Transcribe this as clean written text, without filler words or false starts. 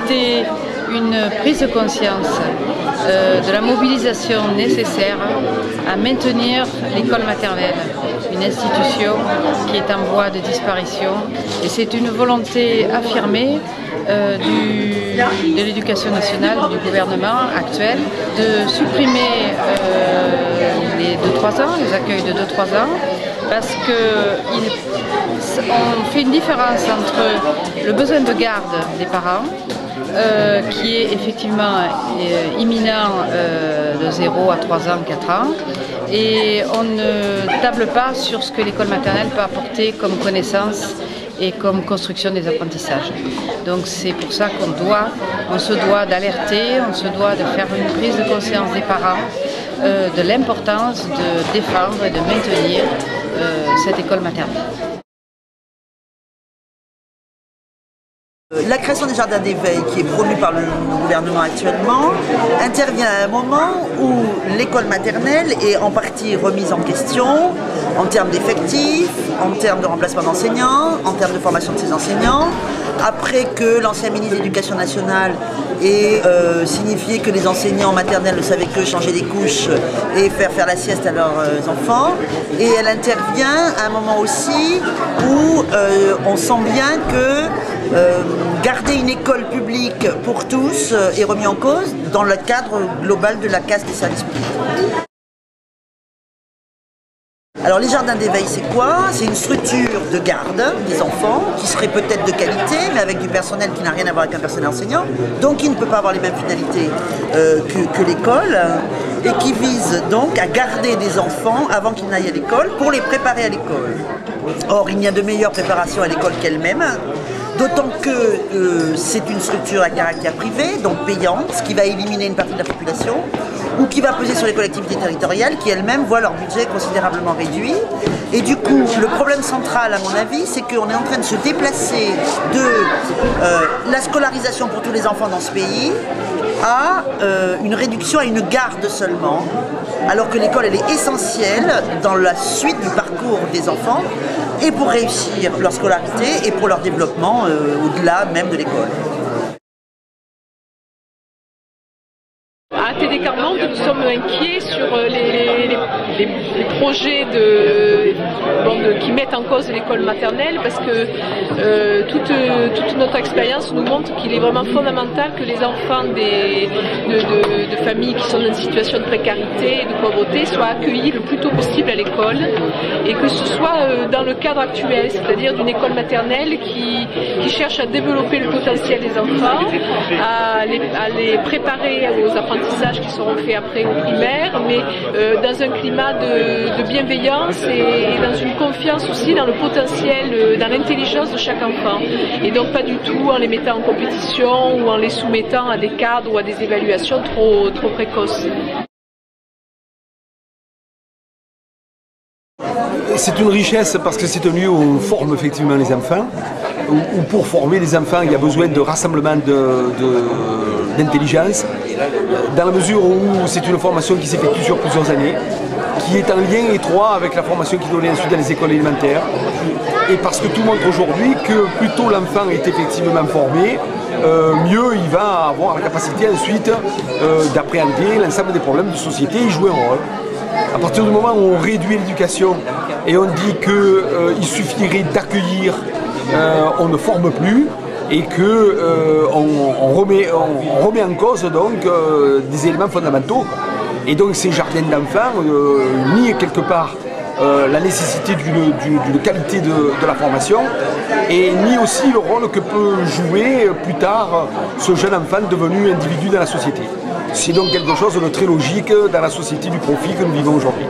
c'était une prise de conscience de la mobilisation nécessaire à maintenir l'école maternelle, une institution qui est en voie de disparition. Et c'est une volonté affirmée de l'éducation nationale, du gouvernement actuel, de supprimer les 2-3 ans, les accueils de 2-3 ans, parce qu'on fait une différence entre le besoin de garde des parents, qui est effectivement imminent de 0 à 3 ans, 4 ans, et on ne table pas sur ce que l'école maternelle peut apporter comme connaissance et comme construction des apprentissages. Donc c'est pour ça on se doit d'alerter, on se doit de faire une prise de conscience des parents de l'importance de défendre et de maintenir cette école maternelle. La création des jardins d'éveil, qui est promue par le gouvernement actuellement, intervient à un moment où l'école maternelle est en partie remise en question en termes d'effectifs, en termes de remplacement d'enseignants, en termes de formation de ces enseignants, après que l'ancien ministre de l'Éducation nationale ait signifié que les enseignants maternels ne savaient que changer des couches et faire la sieste à leurs enfants. Et elle intervient à un moment aussi où on sent bien que garder une école publique pour tous est remis en cause dans le cadre global de la casse des services publics. Alors les jardins d'éveil, c'est quoi? C'est une structure de garde des enfants qui serait peut-être de qualité, mais avec du personnel qui n'a rien à voir avec un personnel enseignant, donc qui ne peut pas avoir les mêmes finalités que l'école, et qui vise donc à garder des enfants avant qu'ils n'aillent à l'école pour les préparer à l'école. Or, il n'y a de meilleure préparation à l'école qu'elle-même. D'autant que c'est une structure à caractère privé, donc payante, ce qui va éliminer une partie de la population, ou qui va peser sur les collectivités territoriales qui elles-mêmes voient leur budget considérablement réduit. Et du coup, le problème central, à mon avis, c'est qu'on est en train de se déplacer de la scolarisation pour tous les enfants dans ce pays à une réduction à une garde seulement, alors que l'école elle est essentielle dans la suite du parcours des enfants et pour réussir leur scolarité et pour leur développement au-delà même de l'école. À TD Carmonde, nous sommes inquiets sur les projets qui mettent en cause l'école maternelle parce que toute notre expérience nous montre qu'il est vraiment fondamental que les enfants de familles qui sont dans une situation de précarité et de pauvreté soient accueillis le plus tôt possible à l'école et que ce soit dans le cadre actuel, c'est-à-dire d'une école maternelle qui cherche à développer le potentiel des enfants, à les préparer aux apprentissages qui seront faits après au primaire, mais dans un climat de bienveillance et dans une confiance aussi dans le potentiel, dans l'intelligence de chaque enfant. Et donc pas du tout en les mettant en compétition ou en les soumettant à des cadres ou à des évaluations trop précoces. C'est une richesse parce que c'est un lieu où on forme effectivement les enfants, où pour former les enfants il y a besoin de rassemblement d'intelligence, dans la mesure où c'est une formation qui s'effectue sur plusieurs années, qui est en lien étroit avec la formation qui est donnée ensuite dans les écoles élémentaires, et parce que tout montre aujourd'hui que plus tôt l'enfant est effectivement formé, mieux il va avoir la capacité ensuite d'appréhender l'ensemble des problèmes de société et jouer un rôle. À partir du moment où on réduit l'éducation et on dit qu'il suffirait d'accueillir, on ne forme plus et qu'on remet en cause donc des éléments fondamentaux. Et donc ces jardins d'enfants nient quelque part la nécessité d'une qualité de la formation et nient aussi le rôle que peut jouer plus tard ce jeune enfant devenu individu dans la société. C'est donc quelque chose de très logique dans la société du profit que nous vivons aujourd'hui.